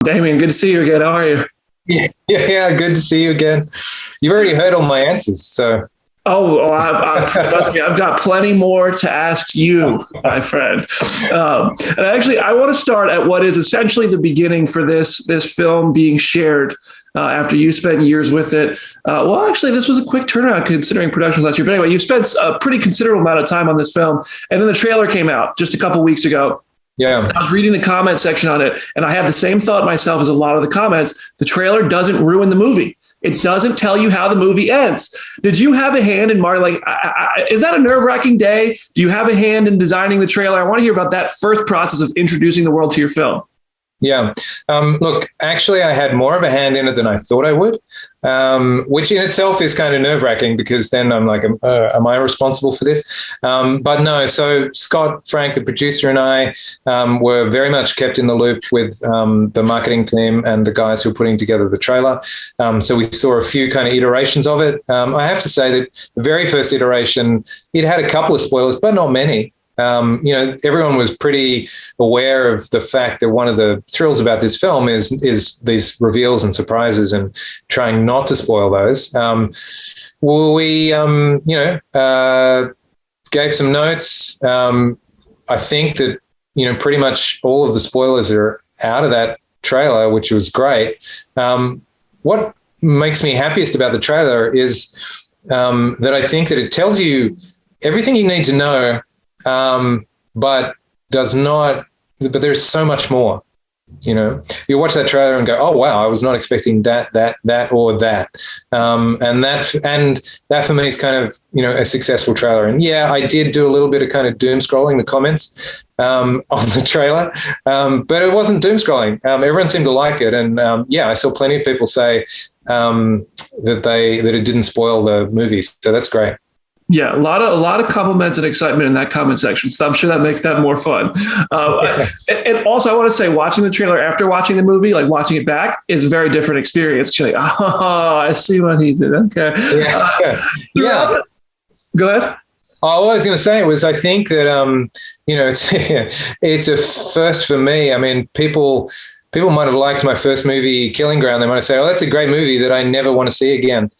Damien, good to see you again. How are you? Yeah, good to see you again. You've already heard all my answers, so. Trust me, I've got plenty more to ask you, my friend. And actually, I want to start at what is essentially the beginning for this film being shared after you spent years with it. Well, actually, this was a quick turnaround considering production last year. But anyway, you spent a pretty considerable amount of time on this film, and then the trailer came out just a couple weeks ago. Yeah. I was reading the comment section on it, and I had the same thought myself as a lot of the comments. The trailer doesn't ruin the movie. It doesn't tell you how the movie ends. Did you have a hand in Marty? Is that a nerve-wracking day? Do you have a hand in designing the trailer? I want to hear about that first process of introducing the world to your film. Yeah. Look, actually, I had more of a hand in it than I thought I would, which in itself is kind of nerve-wracking because then I'm like, am I responsible for this? But no, so Scott, Frank, the producer, and I were very much kept in the loop with the marketing team and the guys who were putting together the trailer. So we saw a few kind of iterations of it. I have to say that the very first iteration, it had a couple of spoilers, but not many. Everyone was pretty aware of the fact that one of the thrills about this film is these reveals and surprises, and trying not to spoil those. We gave some notes. I think that, pretty much all of the spoilers are out of that trailer, which was great. What makes me happiest about the trailer is that I think that it tells you everything you need to know, but there's so much more. You watch that trailer and go, oh wow, I was not expecting that or that. And that for me is kind of, a successful trailer. And yeah, I did do a little bit of kind of doom scrolling the comments on the trailer, but it wasn't doom scrolling. Everyone seemed to like it. And I saw plenty of people say that it didn't spoil the movie. So that's great. Yeah, a lot of compliments and excitement in that comment section. So I'm sure that makes that more fun. And also, I want to say, watching the trailer after watching the movie, like watching it back, is a very different experience. You're like, oh, I see what he did. Okay. Yeah. Go ahead. All I was going to say was, I think that it's a first for me. I mean, people might have liked my first movie, Killing Ground. They might say, oh, that's a great movie that I never want to see again.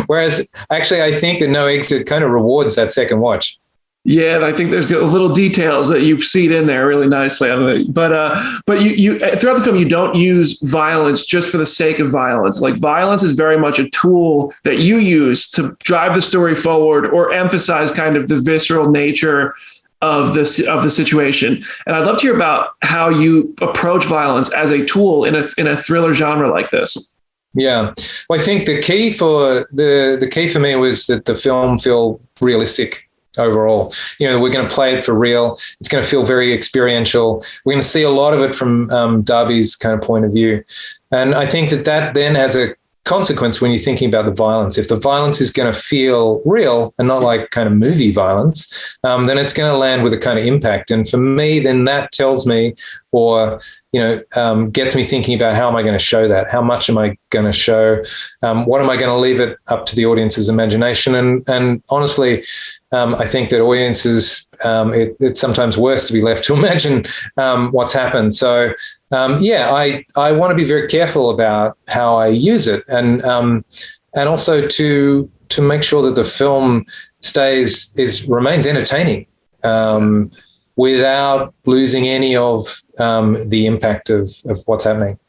Whereas actually, I think that No Exit kind of rewards that second watch. Yeah, I think there's little details that you see in there really nicely. But you throughout the film, you don't use violence just for the sake of violence. Like, violence is very much a tool that you use to drive the story forward or emphasize kind of the visceral nature of the situation. And I'd love to hear about how you approach violence as a tool in a thriller genre like this. Yeah, well, I think the key for me was that the film feel realistic overall. We're going to play it for real. It's going to feel very experiential. We're going to see a lot of it from Darby's kind of point of view, and I think that then has a consequence when you're thinking about the violence. If the violence is going to feel real and not like kind of movie violence, then it's going to land with a kind of impact. And for me, then that tells me, or gets me thinking about, how am I going to show that? How much am I going to show? What am I going to leave it up to the audience's imagination? And honestly, I think that audiences, it's sometimes worse to be left to imagine what's happened. So I want to be very careful about how I use it, and also to make sure that the film remains entertaining, without losing any of the impact of what's happening.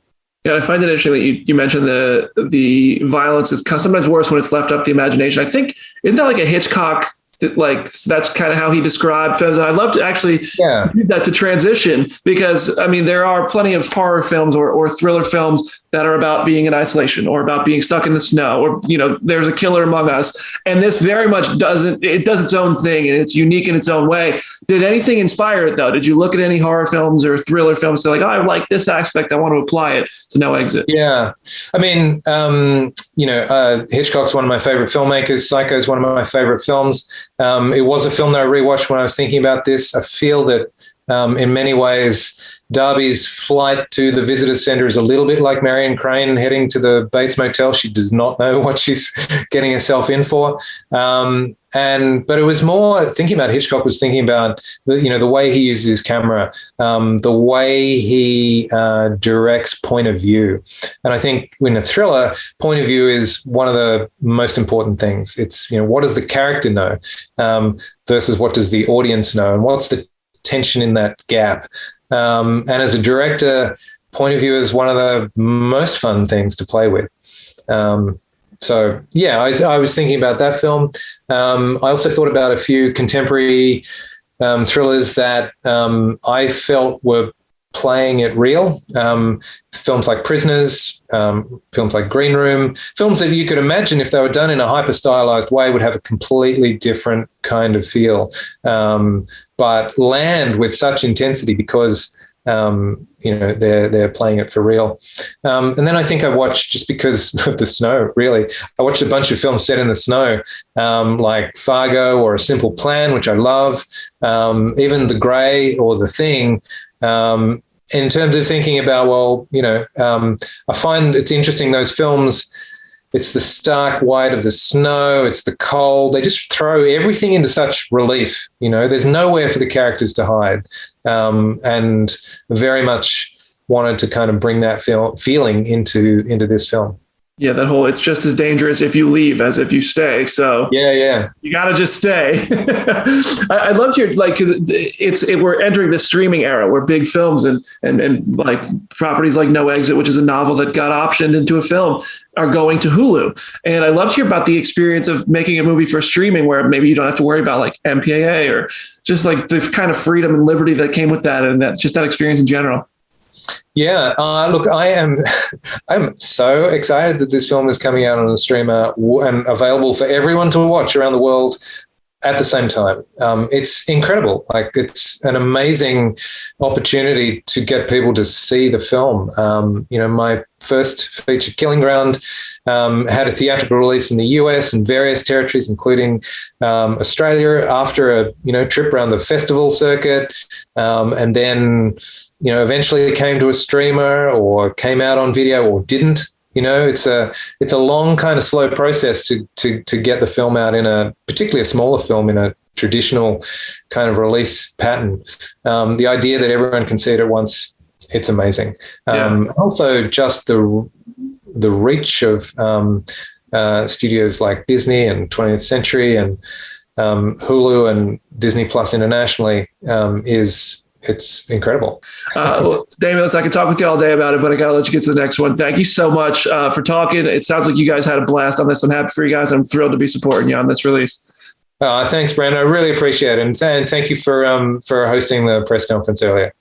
Yeah, I find it interesting that you mentioned the violence is sometimes worse when it's left up to the imagination. I think, isn't that like a Hitchcock? Like, that's kind of how he described films. And I'd love to actually use that to transition, because I mean, there are plenty of horror films or thriller films that are about being in isolation or about being stuck in the snow, or, there's a killer among us. And this very much does its own thing, and it's unique in its own way. Did anything inspire it though? Did you look at any horror films or thriller films and say, like, oh, I like this aspect, I want to apply it to No Exit? Yeah. I mean, Hitchcock's one of my favorite filmmakers. Psycho is one of my favorite films. It was a film that I rewatched when I was thinking about this. I feel that in many ways, Darby's flight to the visitor center is a little bit like Marion Crane heading to the Bates Motel. She does not know what she's getting herself in for. but it was more thinking about Hitchcock was thinking about the way he uses his camera, the way he directs point of view. And I think in a thriller, point of view is one of the most important things. It's, what does the character know versus what does the audience know, and what's the tension in that gap. And as a director, point of view is one of the most fun things to play with. So, yeah, I was thinking about that film. I also thought about a few contemporary thrillers that I felt were playing it real. Films like Prisoners, films like Green Room, films that you could imagine if they were done in a hyper-stylized way would have a completely different kind of feel, but land with such intensity because they're playing it for real. And then I think I watched, just because of the snow, really, I watched a bunch of films set in the snow, like Fargo or A Simple Plan, which I love, even The Grey or The Thing. In terms of thinking about, I find it's interesting, those films, it's the stark white of the snow, it's the cold. They just throw everything into such relief. There's nowhere for the characters to hide. And very much wanted to kind of bring that feeling into this film. Yeah, that whole, it's just as dangerous if you leave as if you stay. So yeah, you got to just stay. I loved your, because we're entering the streaming era where big films and like properties like No Exit, which is a novel that got optioned into a film, are going to Hulu. And I love to hear about the experience of making a movie for streaming where maybe you don't have to worry about like MPAA or just like the kind of freedom and liberty that came with that, and that experience in general. Yeah, look, I'm so excited that this film is coming out on the streamer and available for everyone to watch around the world at the same time. It's incredible. Like, it's an amazing opportunity to get people to see the film. My first feature, Killing Ground, had a theatrical release in the US and various territories, including Australia, after a trip around the festival circuit, and then eventually it came to a streamer or came out on video or didn't. It's a long kind of slow process to get the film out, particularly a smaller film, in a traditional kind of release pattern. The idea that everyone can see it at once, it's amazing. Also, just the reach of studios like Disney and 20th Century and Hulu and Disney Plus internationally it's incredible. Well, Damien, I could talk with you all day about it, but I got to let you get to the next one. Thank you so much for talking. It sounds like you guys had a blast on this. I'm happy for you guys. I'm thrilled to be supporting you on this release. Thanks, Brandon. I really appreciate it. And thank you for hosting the press conference earlier.